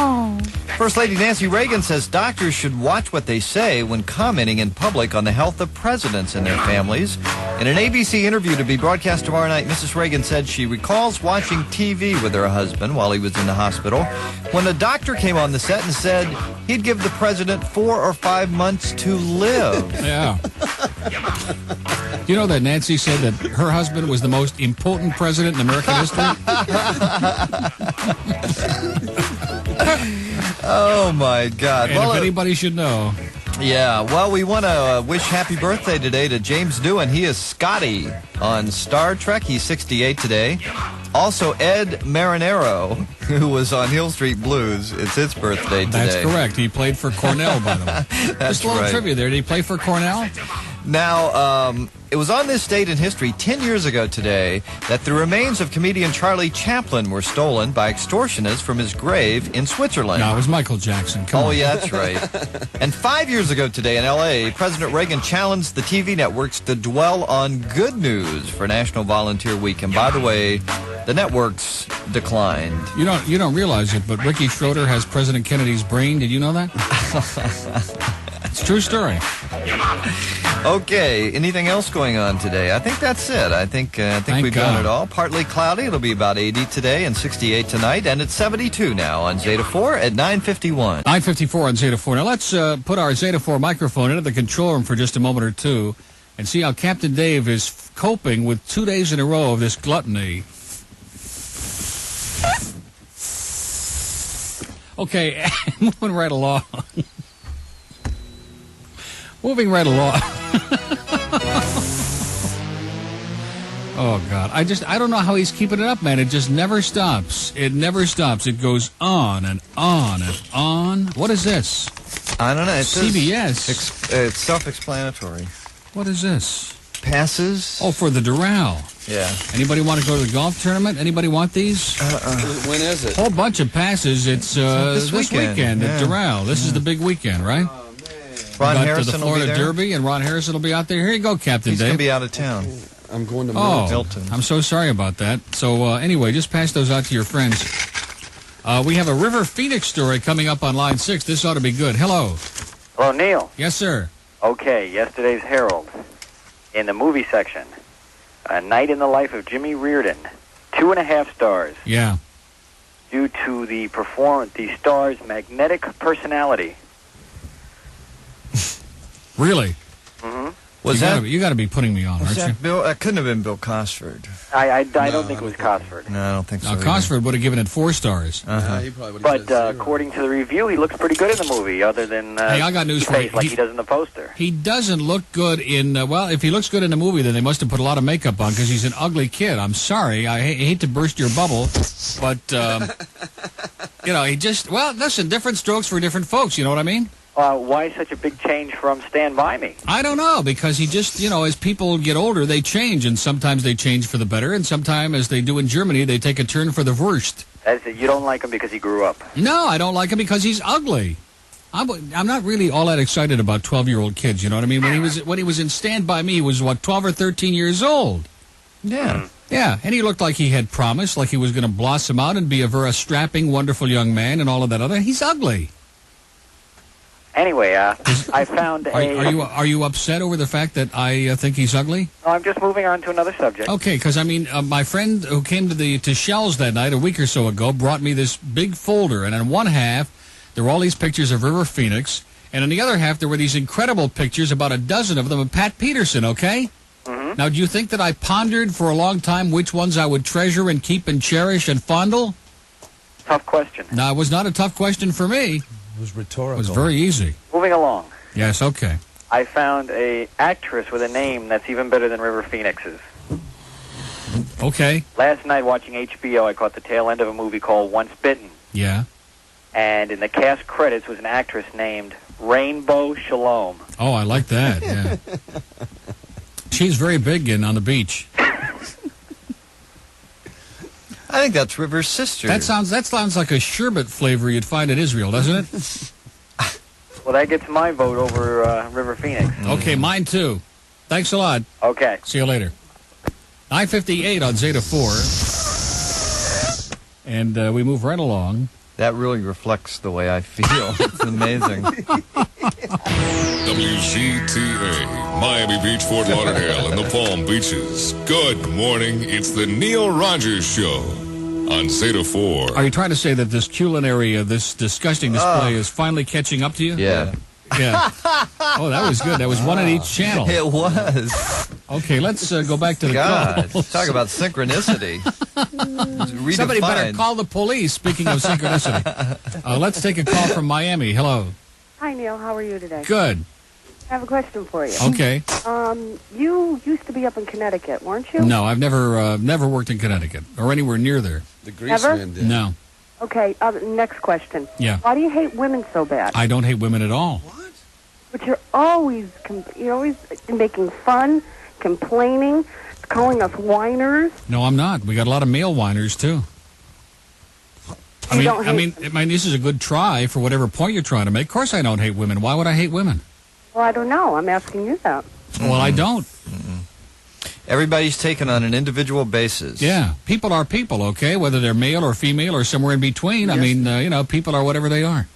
First Lady Nancy Reagan says doctors should watch what they say when commenting in public on the health of presidents and their families. In an ABC interview to be broadcast tomorrow night, Mrs. Reagan said she recalls watching TV with her husband while he was in the hospital when a doctor came on the set and said he'd give the president 4 or 5 months to live. Yeah. You know that Nancy said that her husband was the most impotent president in American history? Oh, my God. And Well, if anybody should know... Yeah, well, we want to wish happy birthday today to James Doohan. He is Scotty on Star Trek. He's 68 today. Also, Ed Marinero, who was on Hill Street Blues. It's his birthday today. That's correct. He played for Cornell, by the way. That's Just a little right. trivia there. Did he play for Cornell? Now, it was on this date in history 10 years ago today that the remains of comedian Charlie Chaplin were stolen by extortionists from his grave in Switzerland. No, it was Michael Jackson. Come on. Yeah, that's right. And 5 years ago today in L.A., President Reagan challenged the TV networks to dwell on good news for National Volunteer Week. And by the way, the networks declined. You don't realize it, but Ricky Schroeder has President Kennedy's brain. Did you know that? It's a true story. Okay, anything else going on today? I think that's it. I think we've done it all. Partly cloudy. It'll be about 80 today and 68 tonight, and it's 72 now on Zeta 4 at 9:51. 9:54 on Zeta 4. Now let's put our Zeta 4 microphone into the control room for just a moment or two and see how Captain Dave is coping with 2 days in a row of this gluttony. Okay, moving right along. Moving right along. Oh, God. I don't know how he's keeping it up, man. It just never stops. It never stops. It goes on and on and on. What is this? I don't know. It CBS. It's self-explanatory. What is this? Passes. Oh, for the Doral. Yeah. Anybody want to go to the golf tournament? Anybody want these? When is it? Whole bunch of passes. It's this weekend at Doral. This is the big weekend, right? Ron to Harrison the Florida will be there. Derby, and Ron Harrison will be out there. Here you go, Captain He's Dave. going to be out of town. I'm going to Milton. I'm so sorry about that. So anyway, just pass those out to your friends. We have a River Phoenix story coming up on line 6. This ought to be good. Hello. Hello, Neil. Yes, sir. Okay, yesterday's Herald. In the movie section, A Night in the Life of Jimmy Reardon, 2.5 stars. Yeah. Due to the star's magnetic personality. Really? Mm-hmm. You got to be putting me on, aren't you? That couldn't have been Bill Cosford. I don't think it was Cosford. No, I don't think so. Now, Cosford would have given it 4 stars. He probably would have But according to the review, he looks pretty good in the movie, other than hey, I got news for you. like he does in the poster. He doesn't look good in, well, if he looks good in the movie, then they must have put a lot of makeup on because he's an ugly kid. I'm sorry. I hate to burst your bubble, but, he just, well, listen, different strokes for different folks, you know what I mean? Why such a big change from Stand By Me? I don't know, because he just, as people get older, they change, and sometimes they change for the better, and sometimes, as they do in Germany, they take a turn for the worst. You don't like him because he grew up? No, I don't like him because he's ugly. I'm not really all that excited about 12-year-old kids, you know what I mean? When he was in Stand By Me, he was, 12 or 13 years old. Yeah. Yeah, and he looked like he had promise, like he was going to blossom out and be a very strapping, wonderful young man and all of that other. He's ugly. Anyway, I found Are you upset over the fact that I think he's ugly? No, I'm just moving on to another subject. Okay, because my friend who came to Shell's that night a week or so ago brought me this big folder, and on one half there were all these pictures of River Phoenix, and on the other half there were these incredible pictures, about a dozen of them, of Pat Peterson. Okay. Mm-hmm. Now, do you think that I pondered for a long time which ones I would treasure and keep and cherish and fondle? Tough question. No, it was not a tough question for me. It was rhetorical. It was very easy. Moving along. Yes, okay. I found a actress with a name that's even better than River Phoenix's. Okay. Last night watching HBO, I caught the tail end of a movie called Once Bitten. Yeah. And in the cast credits was an actress named Rainbow Shalom. Oh, I like that, yeah. She's very big on the beach. I think that's River's sister. That sounds like a sherbet flavor you'd find in Israel, doesn't it? Well, that gets my vote over River Phoenix. Okay, mine too. Thanks a lot. Okay. See you later. 9:58 on Zeta 4. And we move right along. That really reflects the way I feel. It's amazing. WCTA, Miami Beach, Fort Lauderdale, and the Palm Beaches. Good morning. It's the Neil Rogers Show on Zeta 4. Are you trying to say that this culinary, this disgusting display is finally catching up to you? Yeah. Yeah. Oh, that was good. That was one at each channel. It was. Okay, let's go back to the God, calls. talk about synchronicity. Somebody better call the police, speaking of synchronicity. Let's take a call from Miami. Hello. Hi, Neil. How are you today? Good. I have a question for you. Okay. You used to be up in Connecticut, weren't you? No, I've never worked in Connecticut or anywhere near there. The greaseman did. No. Okay, next question. Yeah. Why do you hate women so bad? I don't hate women at all. What? But you're always making fun, complaining, calling us whiners. No, I'm not. We got a lot of male whiners, too. I mean, this is a good try for whatever point you're trying to make. Of course I don't hate women. Why would I hate women? Well, I don't know. I'm asking you that. Well, I don't. Everybody's taken on an individual basis. Yeah. People are people, okay? Whether they're male or female or somewhere in between. Yes. I mean, people are whatever they are.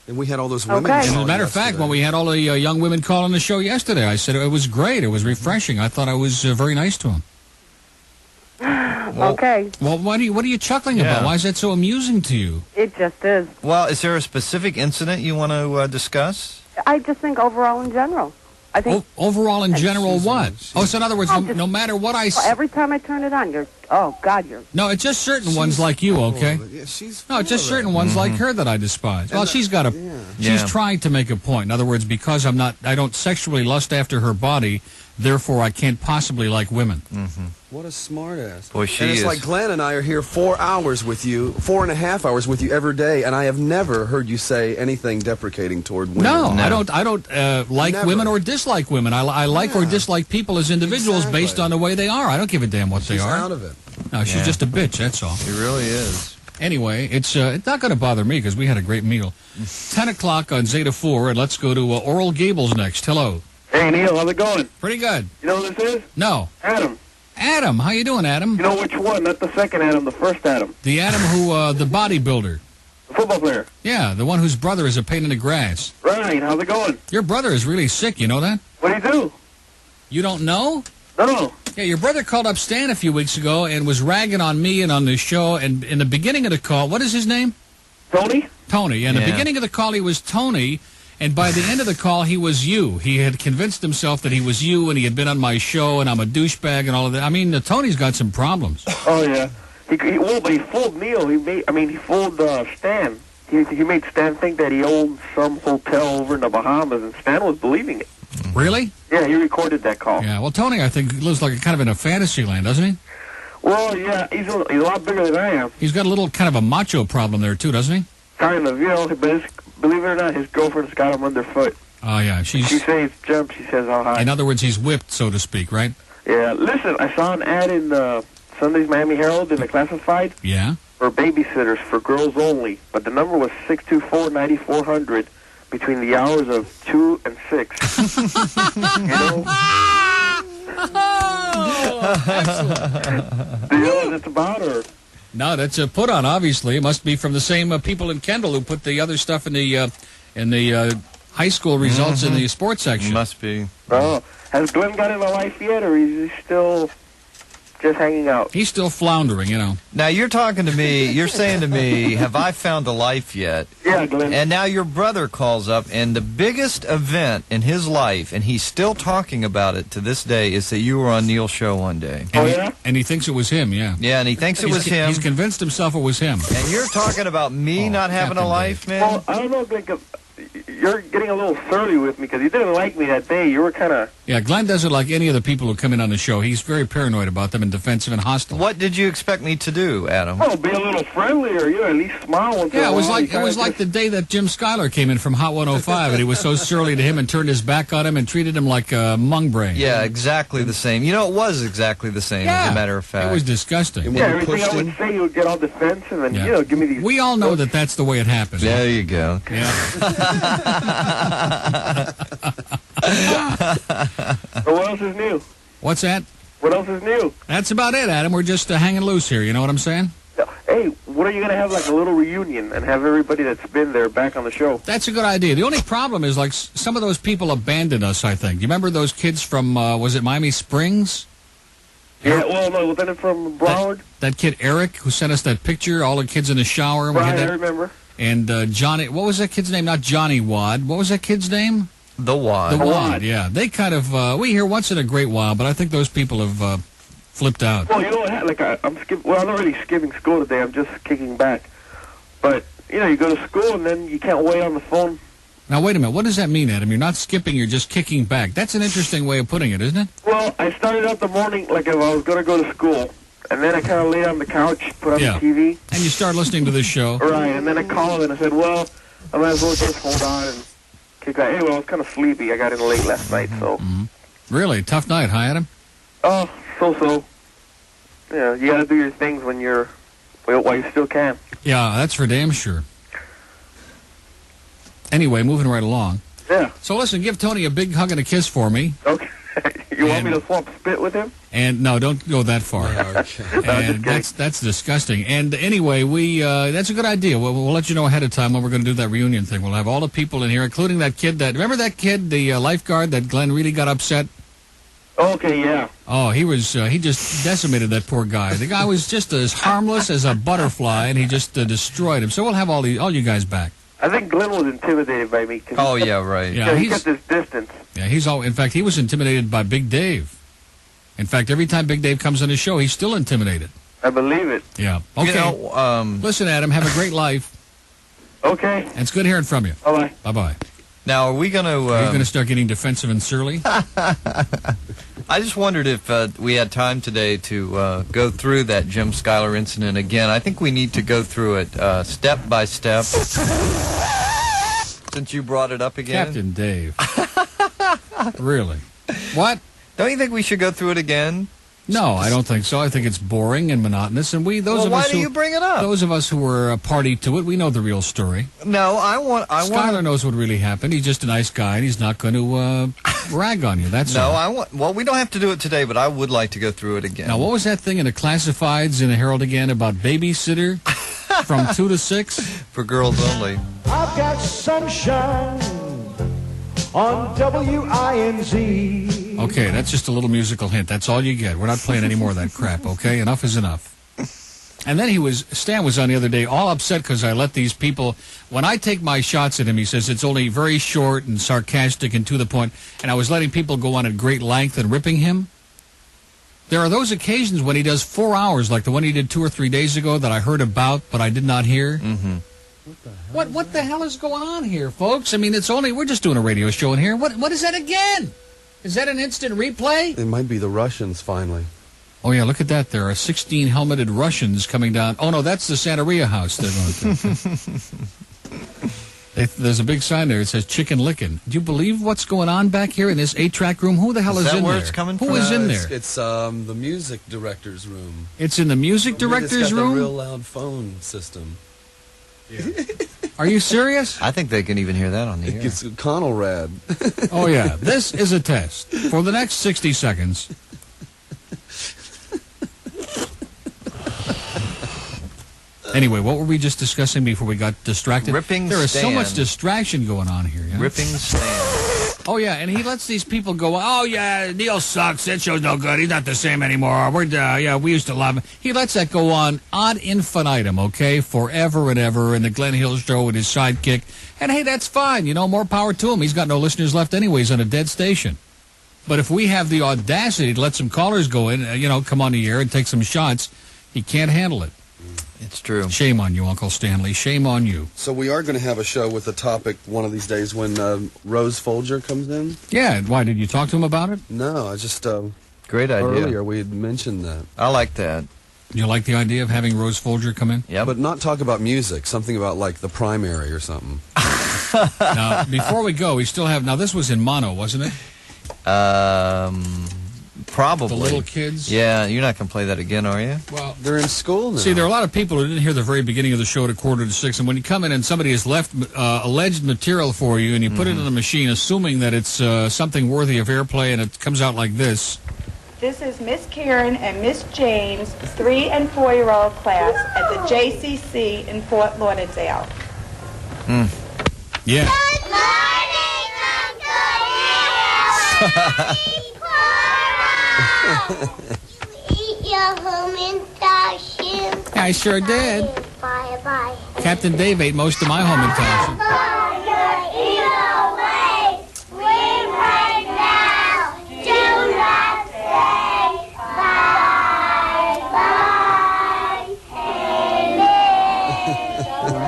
And we had all those women. As a matter of fact, when we had all the young women call on the show yesterday, I said it was great. It was refreshing. I thought I was very nice to them. Okay. Well, what are you chuckling about? Why is that so amusing to you? It just is. Well, is there a specific incident you want to discuss? I just think overall in general. I think overall in general what? So in other words, no matter what I say. Every time I turn it on, you're... No, it's just certain ones like you, okay? Yeah, she's no, it's just certain ones like her that I despise. Well, she's got she's trying to make a point. In other words, because I don't sexually lust after her body, therefore I can't possibly like women. Mm-hmm. What a smartass. Boy, she and it's is. like Glenn and I are here 4 hours with you, 4.5 hours with you every day, and I have never heard you say anything deprecating toward women. No. I don't like women or dislike women. I like or dislike people as individuals based on the way they are. I don't give a damn what they are. She's out of it. No, she's just a bitch, that's all. She really is. Anyway, it's not going to bother me because we had a great meal. 10 o'clock on Zeta 4, and let's go to Oral Gables next. Hello. Hey, Neil, how's it going? Pretty good. You know who this is? No. Adam. Adam, how you doing, Adam? You know which one? Not the second Adam, the first Adam. The Adam who, the bodybuilder. The football player. Yeah, the one whose brother is a pain in the grass. Right, how's it going? Your brother is really sick, you know that? What do you do? You don't know? No. Yeah, your brother called up Stan a few weeks ago and was ragging on me and on the show, and in the beginning of the call, what is his name? Tony? Tony. In the beginning of the call, he was Tony, and by the end of the call, he was you. He had convinced himself that he was you, and he had been on my show, and I'm a douchebag and all of that. I mean, Tony's got some problems. Oh, yeah. But he fooled Neil. He fooled Stan. He made Stan think that he owned some hotel over in the Bahamas, and Stan was believing it. Really? Yeah, he recorded that call. Yeah, well, Tony, I think, lives like kind of in a fantasy land, doesn't he? Well, yeah, he's a lot bigger than I am. He's got a little kind of a macho problem there, too, doesn't he? Kind of, but believe it or not, his girlfriend's got him underfoot. Oh, yeah. She says jump, she says how high. In other words, he's whipped, so to speak, right? Yeah, listen, I saw an ad in Sunday's Miami Herald in the classified. Yeah? For babysitters, for girls only. But the number was 624-9400 between the hours of 2 and 6. You know? Do you know what it's about, or? No, that's a put on. Obviously, it must be from the same people in Kendall who put the other stuff in the high school results in the sports section. Must be. Oh, has Glenn got in a life yet, or is he still just hanging out? He's still floundering, you know. Now you're talking to me. You're saying to me, "Have I found a life yet?" Yeah, Glenn. And now your brother calls up, and the biggest event in his life, and he's still talking about it to this day, is that you were on Neil's show one day. And he thinks it was him, yeah. Yeah, and he thinks it was him. He's convinced himself it was him. And you're talking about me not having a life, man? Well, I don't know, Glenn, you're getting a little surly with me because you didn't like me that day. You were kind of... Yeah, Glenn doesn't like any of the people who come in on the show. He's very paranoid about them and defensive and hostile. What did you expect me to do, Adam? Oh, be a little friendlier. You know, at least smile once in a Yeah, while. it was like the day that Jim Schuyler came in from Hot 105, and he was so surly to him and turned his back on him and treated him like a mung brain. Yeah, exactly the same. You know, it was exactly the same, as a matter of fact. It was disgusting. Yeah, everything I would say, you would get on defense and then, you know, give me these... We all know that that's the way it happens. There you go. Yeah. So what else is new? What's that? What else is new? That's about it, Adam. We're just hanging loose here. You know what I'm saying? Hey, what are you going to have, like a little reunion and have everybody that's been there back on the show? That's a good idea. The only problem is, like, some of those people abandoned us, I think. You remember those kids from, was it Miami Springs? Yeah, well, no, wasn't it from Broward? That kid Eric who sent us that picture, all the kids in the shower. Right, I remember. And Johnny, what was that kid's name? Not Johnny Wad. What was that kid's name? The Wad. The Wad, yeah. They kind of, we hear once in a great while, but I think those people have flipped out. Well, you know what? Like, I'm not really skipping school today. I'm just kicking back. But, you know, you go to school and then you can't wait on the phone Now, wait a minute. What does that mean, Adam? You're not skipping, you're just kicking back. That's an interesting way of putting it, isn't it? Well, I started out the morning like if I was going to go to school. And then I kind of laid on the couch, put on the TV. And you start listening to this show. Right, and then I called and I said, well, I might as well just hold on and kick back. Anyway, I was kind of sleepy. I got in late last night, so. Really? Tough night, huh, Adam? Oh, so-so. Yeah, you got to do your things when you're, while you still can. Yeah, that's for damn sure. Anyway, moving right along. Yeah. So listen, give Tony a big hug and a kiss for me. Okay. You want me to swap spit with him? And no, don't go that far. And that's disgusting. And anyway, that's a good idea. We'll let you know ahead of time when we're going to do that reunion thing. We'll have all the people in here, including that kid. Remember that kid, the lifeguard that Glenn really got upset? Okay, yeah. Oh, he just decimated that poor guy. The guy was just as harmless as a butterfly, and he just destroyed him. So we'll have all you guys back. I think Glenn was intimidated by me. Oh, yeah, right. Yeah, he kept his distance. Yeah, in fact, he was intimidated by Big Dave. In fact, every time Big Dave comes on his show, he's still intimidated. I believe it. Yeah. Okay. You know, listen, Adam, have a great life. Okay. And it's good hearing from you. Bye-bye. Bye-bye. Now, are we going to... Are you going to start getting defensive and surly? I just wondered if we had time today to go through that Jim Schuyler incident again. I think we need to go through it step by step. Since you brought it up again. Captain Dave. Really? What? Don't you think we should go through it again? No, I don't think so. I think it's boring and monotonous, and why do you bring it up? Those of us who were a party to it, we know the real story. No, Schuyler knows what really happened. He's just a nice guy, and he's not going to rag on you. That's all. Well, we don't have to do it today, but I would like to go through it again. Now, what was that thing in the classifieds in the Herald again about babysitter from 2 to 6? For girls only. I've got sunshine on WINZ. Okay, that's just a little musical hint. That's all you get. We're not playing any more of that crap, okay? Enough is enough. And then Stan was on the other day all upset because I let these people, when I take my shots at him, he says it's only very short and sarcastic and to the point, and I was letting people go on at great length and ripping him. There are those occasions when he does 4 hours, like the one he did 2 or 3 days ago that I heard about but I did not hear. Mm-hmm. What the hell is going on here, folks? I mean, we're just doing a radio show in here. What is that again? Is that an instant replay? It might be the Russians, finally. Oh, yeah, look at that. There are 16 helmeted Russians coming down. Oh, no, that's the Santeria house they're going to. There's a big sign there. It says chicken licking. Do you believe what's going on back here in this 8-track room? Who the hell is in there? Is that where it's coming from? Who is in there? It's the music director's room. It's in the music director's room? It's got the real loud phone system. Yeah. Are you serious? I think they can even hear that on the air. It's Conelrad. Oh, yeah. This is a test. For the next 60 seconds. Anyway, what were we just discussing before we got distracted? There is so much distraction going on here. Yeah? Ripping Stan. Oh, yeah, and he lets these people go, oh, yeah, Neil sucks. That show's no good. He's not the same anymore. We used to love him. He lets that go on ad infinitum, okay, forever and ever, and the Glenn Hill show with his sidekick. And, hey, that's fine. You know, more power to him. He's got no listeners left anyways on a dead station. But if we have the audacity to let some callers go in, come on the air and take some shots, he can't handle it. It's true. Shame on you, Uncle Stanley. Shame on you. So we are going to have a show with a topic one of these days when Rose Folger comes in? Yeah. Why, did you talk to him about it? No, I just... Great idea. Earlier we had mentioned that. I like that. You like the idea of having Rose Folger come in? Yeah. But not talk about music. Something about, like, the primary or something. Now, before we go, we still have... Now, this was in mono, wasn't it? Probably. The little kids? Yeah, you're not going to play that again, are you? Well, they're in school now. See, there are a lot of people who didn't hear the very beginning of the show at 5:45, and when you come in and somebody has left alleged material for you, and you put it in the machine, assuming that it's something worthy of airplay, and it comes out like this. This is Miss Karen and Miss Jane's 3- and 4-year-old class at the JCC in Fort Lauderdale. Yeah. Good morning, Uncle Neil. You eat your Hamantaschen? I sure did. Bye-bye. Captain Dave ate most of my Hamantaschen. Eat away. Leave right now. Do not say bye-bye.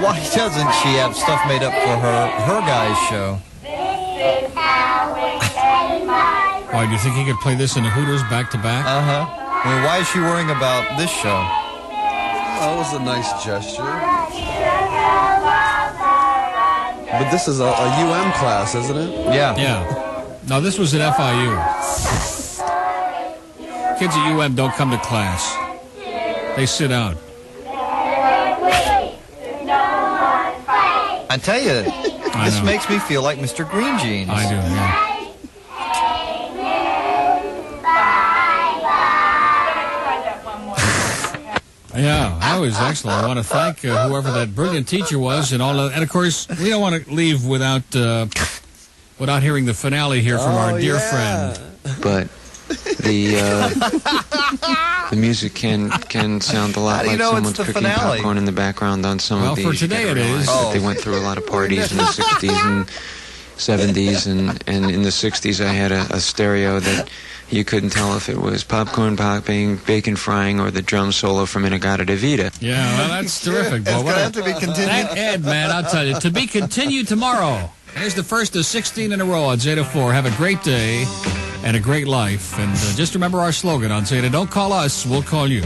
Why doesn't she have stuff made up for her guy's show? Why, do you think he could play this in the Hooters back-to-back? Uh-huh. I mean, why is she worrying about this show? That was a nice gesture. But this is a UM class, isn't it? Yeah. Yeah. No, this was at FIU. Kids at UM don't come to class. They sit out. I tell you, this makes me feel like Mr. Green Jeans. I do, yeah. Yeah, I was excellent. I want to thank whoever that brilliant teacher was, and all of, and of course, we don't want to leave without hearing the finale here from our dear friend. But the music can sound a lot like someone's cooking popcorn in the background on some of these. Well, for today it is. They went through a lot of parties in the 60s and 70s, and in the 60s I had a stereo that you couldn't tell if it was popcorn popping, bacon frying, or the drum solo from Inagata de Vita. Yeah, well, that's terrific. It's going to have to be continued. That Ed, man, I'll tell you. To be continued tomorrow. Here's the first of 16 in a row on Zeta 4. Have a great day and a great life. And just remember our slogan on Zeta. Don't call us, we'll call you.